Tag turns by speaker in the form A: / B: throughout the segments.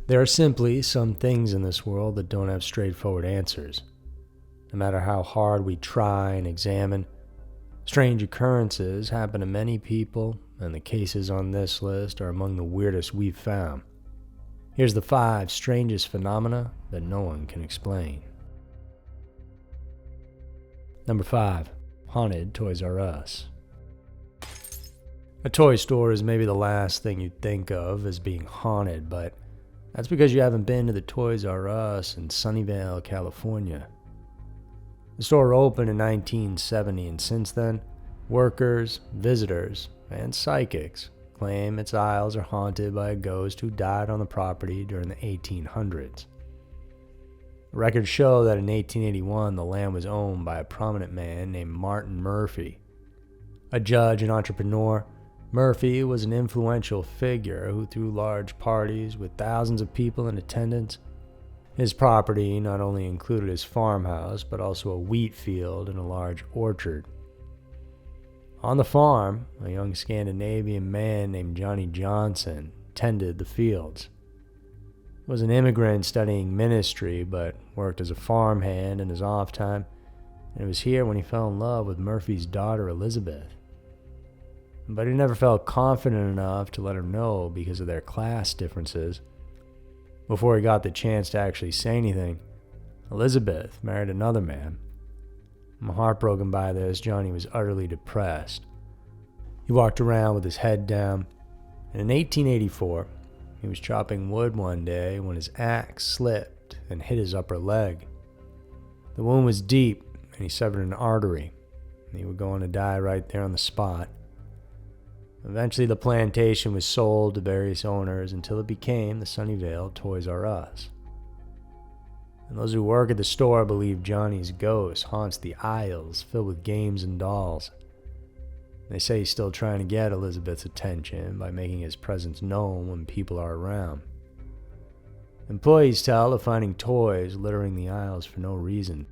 A: There are simply some things in this world that don't have straightforward answers. No matter how hard we try and examine, strange occurrences happen to many people, and the cases on this list are among the weirdest we've found. Here's the 5 strangest phenomena that no one can explain. Number 5. Haunted Toys R Us. A toy store is maybe the last thing you'd think of as being haunted, but that's because you haven't been to the Toys R Us in Sunnyvale, California. The store opened in 1970, and since then, workers, visitors, and psychics claim its aisles are haunted by a ghost who died on the property during the 1800s. Records show that in 1881, the land was owned by a prominent man named Martin Murphy. A judge and entrepreneur, Murphy was an influential figure who threw large parties with thousands of people in attendance. His property not only included his farmhouse, but also a wheat field and a large orchard. On the farm, a young Scandinavian man named Johnny Johnson tended the fields. He was an immigrant studying ministry, but worked as a farmhand in his off time, and it was here when he fell in love with Murphy's daughter Elizabeth. But he never felt confident enough to let her know because of their class differences. Before he got the chance to actually say anything, Elizabeth married another man. Heartbroken by this, Johnny was utterly depressed. He walked around with his head down, and in 1884, he was chopping wood one day when his axe slipped and hit his upper leg. The wound was deep, and he severed an artery, and he would go on to die right there on the spot. Eventually, the plantation was sold to various owners until it became the Sunnyvale Toys R Us. And those who work at the store believe Johnny's ghost haunts the aisles filled with games and dolls. They say he's still trying to get Elizabeth's attention by making his presence known when people are around. Employees tell of finding toys littering the aisles for no reason.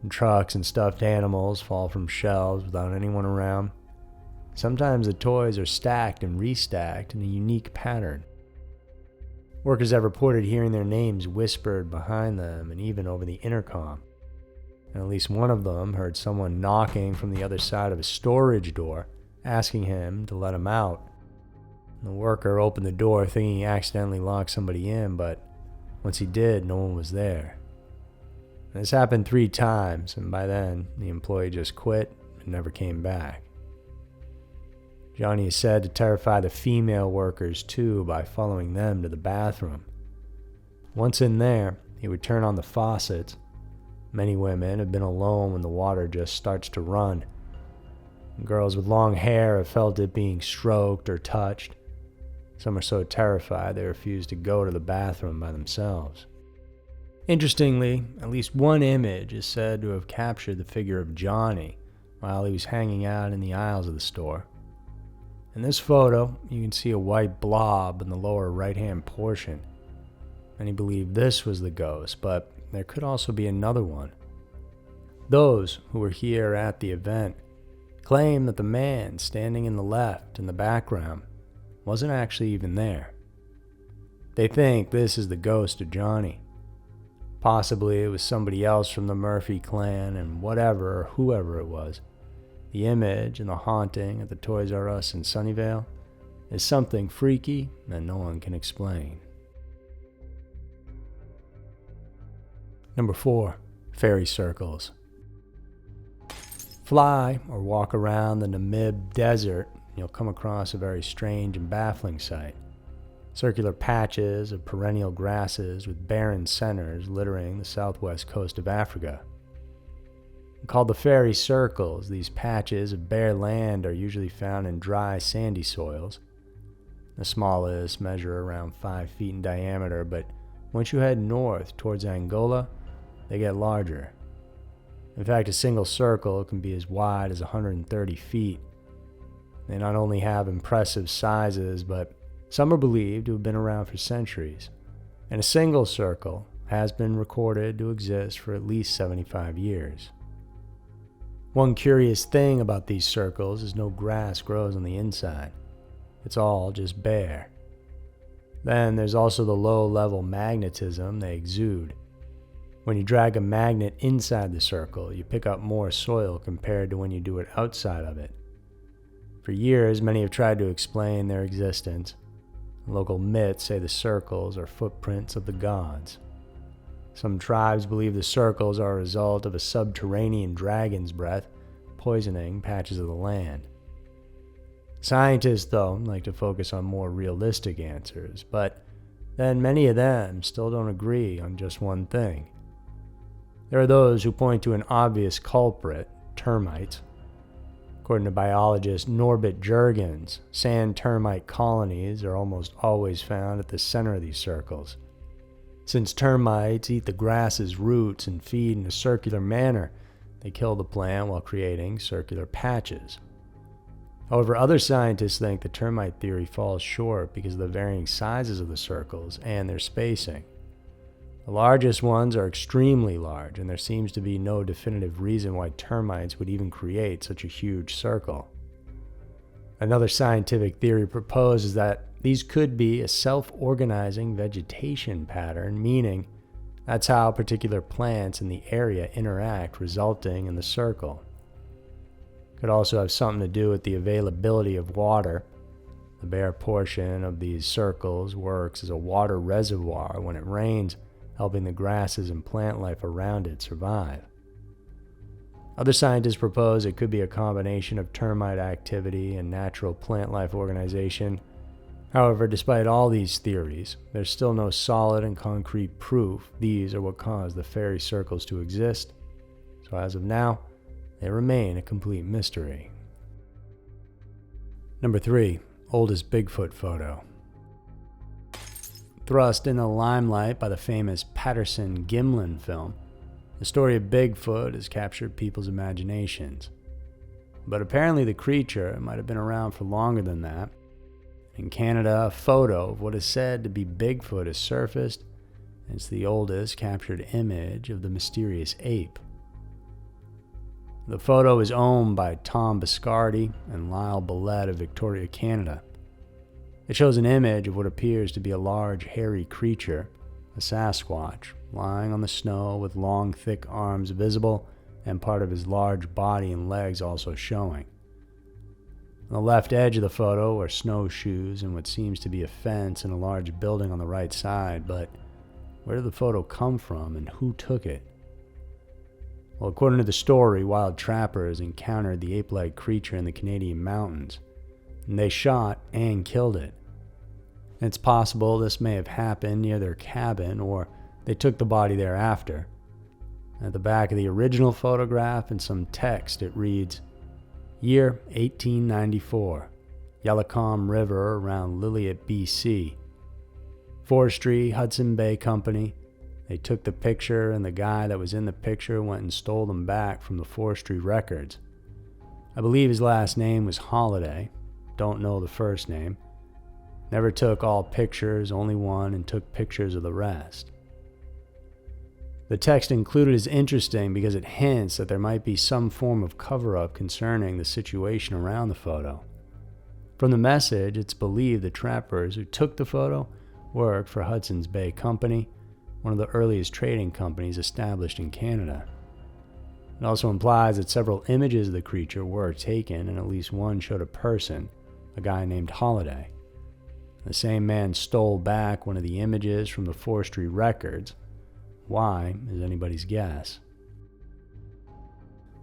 A: And trucks and stuffed animals fall from shelves without anyone around. Sometimes the toys are stacked and restacked in a unique pattern. Workers have reported hearing their names whispered behind them and even over the intercom. And at least one of them heard someone knocking from the other side of a storage door, asking him to let him out. The worker opened the door thinking he accidentally locked somebody in, but once he did, no one was there. And this happened 3 times, and by then, the employee just quit and never came back. Johnny is said to terrify the female workers too by following them to the bathroom. Once in there, he would turn on the faucets. Many women have been alone when the water just starts to run. Girls with long hair have felt it being stroked or touched. Some are so terrified they refuse to go to the bathroom by themselves. Interestingly, at least one image is said to have captured the figure of Johnny while he was hanging out in the aisles of the store. In this photo, you can see a white blob in the lower right-hand portion. Many believe this was the ghost, but there could also be another one. Those who were here at the event claim that the man standing in the left in the background wasn't actually even there. They think this is the ghost of Johnny. Possibly it was somebody else from the Murphy clan, and whatever or whoever it was, the image and the haunting at the Toys R Us in Sunnyvale is something freaky that no one can explain. Number 4. Fairy circles. Fly or walk around the Namib Desert, and you'll come across a very strange and baffling sight. Circular patches of perennial grasses with barren centers littering the southwest coast of Africa. Called the fairy circles, these patches of bare land are usually found in dry, sandy soils. The smallest measure around 5 feet in diameter, but once you head north towards Angola, they get larger. In fact, a single circle can be as wide as 130 feet. They not only have impressive sizes, but some are believed to have been around for centuries. And a single circle has been recorded to exist for at least 75 years. One curious thing about these circles is no grass grows on the inside. It's all just bare. Then there's also the low-level magnetism they exude. When you drag a magnet inside the circle, you pick up more soil compared to when you do it outside of it. For years, many have tried to explain their existence. Local myths say the circles are footprints of the gods. Some tribes believe the circles are a result of a subterranean dragon's breath poisoning patches of the land. Scientists, though, like to focus on more realistic answers, but then many of them still don't agree on just one thing. There are those who point to an obvious culprit, termites. According to biologist Norbert Jurgens, sand termite colonies are almost always found at the center of these circles. Since termites eat the grass's roots and feed in a circular manner, they kill the plant while creating circular patches. However, other scientists think the termite theory falls short because of the varying sizes of the circles and their spacing. The largest ones are extremely large, and there seems to be no definitive reason why termites would even create such a huge circle. Another scientific theory proposes that these could be a self-organizing vegetation pattern, meaning that's how particular plants in the area interact, resulting in the circle. Could also have something to do with the availability of water. The bare portion of these circles works as a water reservoir when it rains, helping the grasses and plant life around it survive. Other scientists propose it could be a combination of termite activity and natural plant life organization. However, despite all these theories, there's still no solid and concrete proof these are what caused the fairy circles to exist. So as of now, they remain a complete mystery. Number 3. Oldest Bigfoot photo. Thrust in the limelight by the famous Patterson-Gimlin film, the story of Bigfoot has captured people's imaginations. But apparently the creature might have been around for longer than that. In Canada, a photo of what is said to be Bigfoot has surfaced, and it's the oldest captured image of the mysterious ape. The photo is owned by Tom Biscardi and Lyle Billette of Victoria, Canada. It shows an image of what appears to be a large, hairy creature, a Sasquatch, lying on the snow with long, thick arms visible and part of his large body and legs also showing. On the left edge of the photo are snowshoes and what seems to be a fence and a large building on the right side, but where did the photo come from and who took it? Well, according to the story, wild trappers encountered the ape-like creature in the Canadian mountains, and they shot and killed it. It's possible this may have happened near their cabin, or they took the body thereafter. At the back of the original photograph and some text, it reads, "Year 1894, Yallacom River around Lillooet, BC. Forestry, Hudson Bay Company. They took the picture and the guy that was in the picture went and stole them back from the forestry records. I believe his last name was Holiday. Don't know the first name. Never took all pictures, only one, and took pictures of the rest." The text included is interesting because it hints that there might be some form of cover-up concerning the situation around the photo. From the message, it's believed the trappers who took the photo worked for Hudson's Bay Company, one of the earliest trading companies established in Canada. It also implies that several images of the creature were taken and at least one showed a person, a guy named Holiday. The same man stole back one of the images from the forestry records. Why is anybody's guess.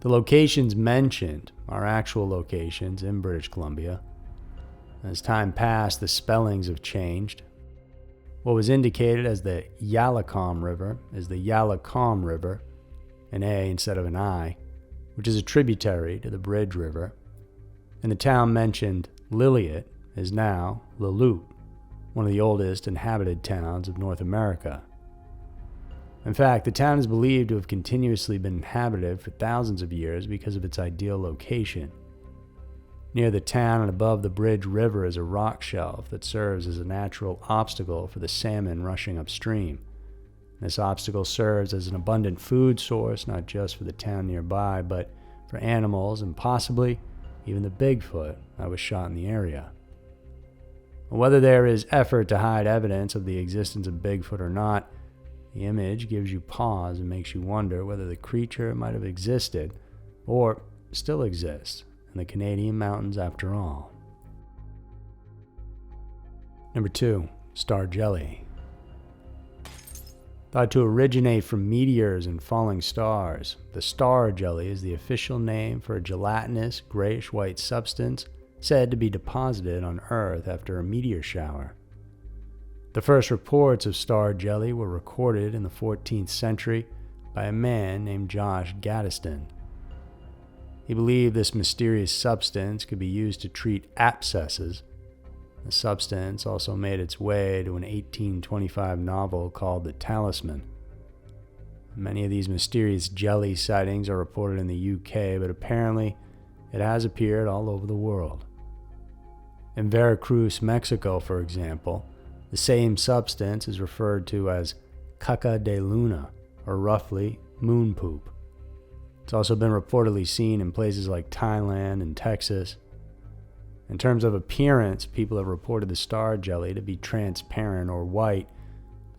A: The locations mentioned are actual locations in British Columbia. As time passed, the spellings have changed. What was indicated as the Yallacom River is the Yallacom River, an A instead of an I, which is a tributary to the Bridge River. And the town mentioned, Lillooet, is now Lillooet, one of the oldest inhabited towns of North America. In fact, the town is believed to have continuously been inhabited for thousands of years because of its ideal location. Near the town and above the Bridge River is a rock shelf that serves as a natural obstacle for the salmon rushing upstream. This obstacle serves as an abundant food source not just for the town nearby, but for animals and possibly even the Bigfoot that was shot in the area. Whether there is effort to hide evidence of the existence of Bigfoot or not, the image gives you pause and makes you wonder whether the creature might have existed or still exists in the Canadian mountains after all. Number 2. Star jelly. Thought to originate from meteors and falling stars, the star jelly is the official name for a gelatinous, grayish-white substance said to be deposited on Earth after a meteor shower. The first reports of star jelly were recorded in the 14th century by a man named Josh Gaddiston. He believed this mysterious substance could be used to treat abscesses. The substance also made its way to an 1825 novel called The Talisman. Many of these mysterious jelly sightings are reported in the UK, but apparently it has appeared all over the world. In Veracruz, Mexico, for example, the same substance is referred to as caca de luna, or roughly moon poop. It's also been reportedly seen in places like Thailand and Texas. In terms of appearance, people have reported the star jelly to be transparent or white.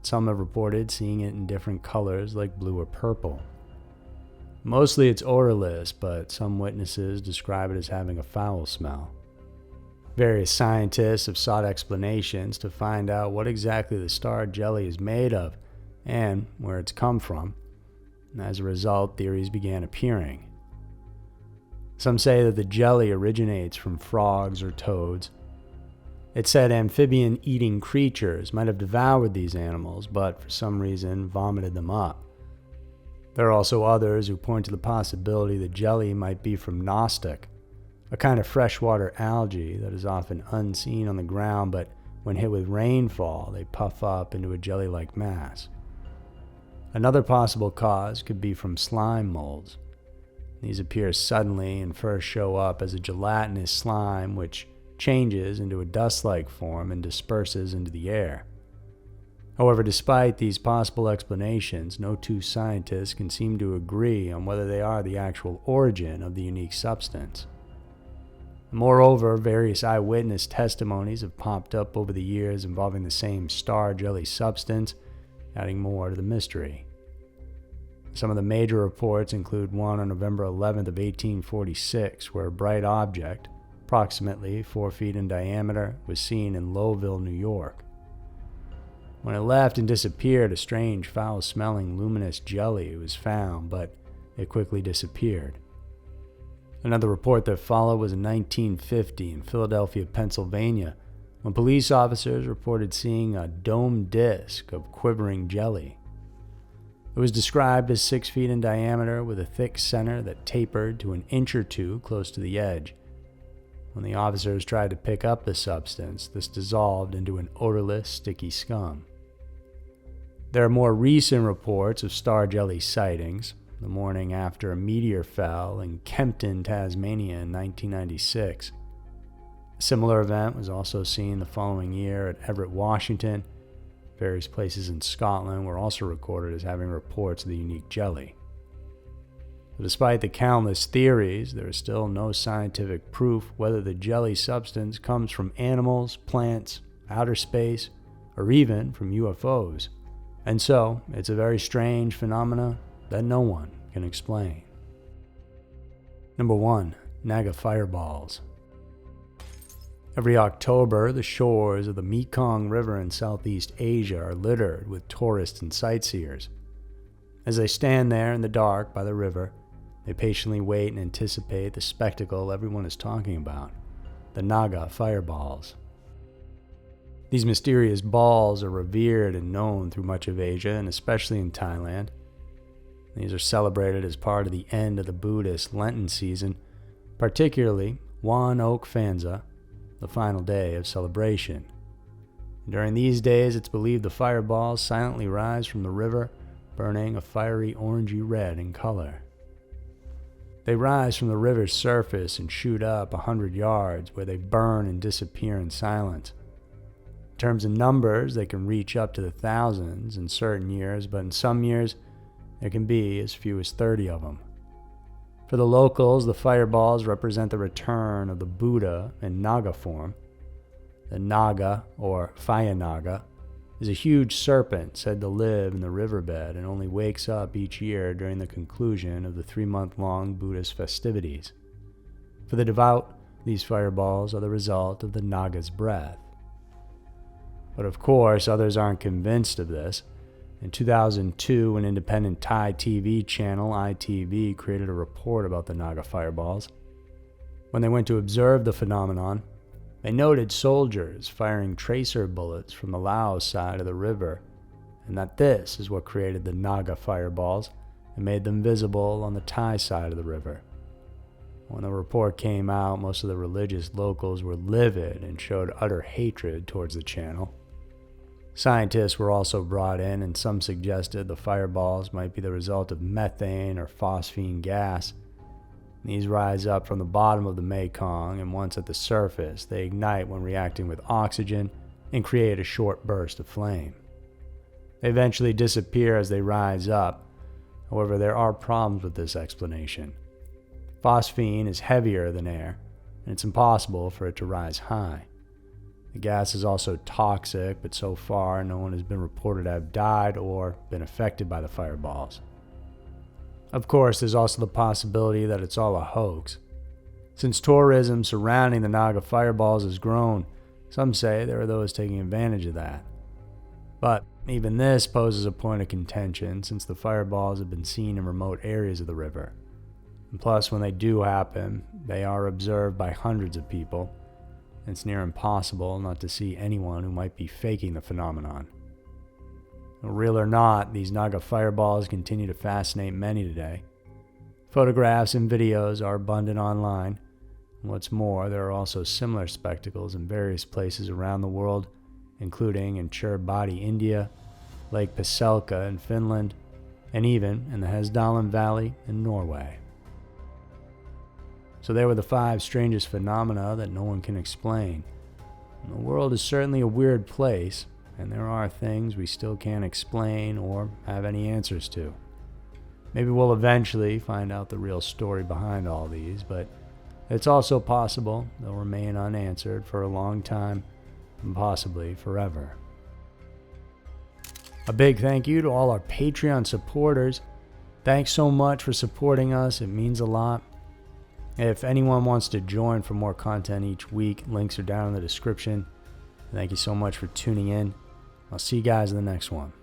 A: Some have reported seeing it in different colors like blue or purple. Mostly it's odorless, but some witnesses describe it as having a foul smell. Various scientists have sought explanations to find out what exactly the star jelly is made of and where it's come from. And as a result, theories began appearing. Some say that the jelly originates from frogs or toads. It's said amphibian-eating creatures might have devoured these animals, but for some reason vomited them up. There are also others who point to the possibility the jelly might be from Nostoc, a kind of freshwater algae that is often unseen on the ground, but when hit with rainfall, they puff up into a jelly-like mass. Another possible cause could be from slime molds. These appear suddenly and first show up as a gelatinous slime which changes into a dust-like form and disperses into the air. However, despite these possible explanations, no two scientists can seem to agree on whether they are the actual origin of the unique substance. Moreover, various eyewitness testimonies have popped up over the years involving the same star jelly substance, adding more to the mystery. Some of the major reports include one on November 11th of 1846, where a bright object, approximately 4 feet in diameter, was seen in Lowville, New York. When it left and disappeared, a strange, foul-smelling, luminous jelly was found, but it quickly disappeared. Another report that followed was in 1950 in Philadelphia, Pennsylvania, when police officers reported seeing a domed disc of quivering jelly. It was described as 6 feet in diameter with a thick center that tapered to an inch or two close to the edge. When the officers tried to pick up the substance, this dissolved into an odorless, sticky scum. There are more recent reports of star jelly sightings. The morning after a meteor fell in Kempton, Tasmania in 1996. A similar event was also seen the following year at Everett, Washington. Various places in Scotland were also recorded as having reports of the unique jelly. But despite the countless theories, there is still no scientific proof whether the jelly substance comes from animals, plants, outer space, or even from UFOs. And so, it's a very strange phenomena that no one can explain. Number 1. Naga Fireballs. Every October, the shores of the Mekong River in Southeast Asia are littered with tourists and sightseers. As they stand there in the dark by the river, they patiently wait and anticipate the spectacle everyone is talking about, the Naga Fireballs. These mysterious balls are revered and known through much of Asia, and especially in Thailand. These are celebrated as part of the end of the Buddhist Lenten season, particularly Wan Ok Phansa, the final day of celebration. During these days, it's believed the fireballs silently rise from the river, burning a fiery orangey red in color. They rise from the river's surface and shoot up 100 yards, where they burn and disappear in silence. In terms of numbers, they can reach up to the thousands in certain years, but in some years, there can be as few as 30 of them. For the locals, the fireballs represent the return of the Buddha in Naga form. The Naga, or Fire Naga, is a huge serpent said to live in the riverbed and only wakes up each year during the conclusion of the 3-month-long Buddhist festivities. For the devout, these fireballs are the result of the Naga's breath. But of course, others aren't convinced of this. In 2002, an independent Thai TV channel, ITV, created a report about the Naga Fireballs. When they went to observe the phenomenon, they noted soldiers firing tracer bullets from the Laos side of the river, and that this is what created the Naga Fireballs and made them visible on the Thai side of the river. When the report came out, most of the religious locals were livid and showed utter hatred towards the channel. Scientists were also brought in, and some suggested the fireballs might be the result of methane or phosphine gas. These rise up from the bottom of the Mekong, and once at the surface, they ignite when reacting with oxygen and create a short burst of flame. They eventually disappear as they rise up. However, there are problems with this explanation. Phosphine is heavier than air, and it's impossible for it to rise high. The gas is also toxic, but so far no one has been reported to have died or been affected by the fireballs. Of course, there's also the possibility that it's all a hoax. Since tourism surrounding the Naga Fireballs has grown, some say there are those taking advantage of that. But even this poses a point of contention, since the fireballs have been seen in remote areas of the river. And plus, when they do happen, they are observed by hundreds of people. It's near impossible not to see anyone who might be faking the phenomenon. Real or not, these Naga Fireballs continue to fascinate many today. Photographs and videos are abundant online. What's more, there are also similar spectacles in various places around the world, including in Cherabadi, India, Lake Paselka in Finland, and even in the Hesdalen Valley in Norway. So there were the 5 strangest phenomena that no one can explain. And the world is certainly a weird place, and there are things we still can't explain or have any answers to. Maybe we'll eventually find out the real story behind all these, but it's also possible they'll remain unanswered for a long time, and possibly forever. A big thank you to all our Patreon supporters. Thanks so much for supporting us. It means a lot. If anyone wants to join for more content each week, links are down in the description. Thank you so much for tuning in. I'll see you guys in the next one.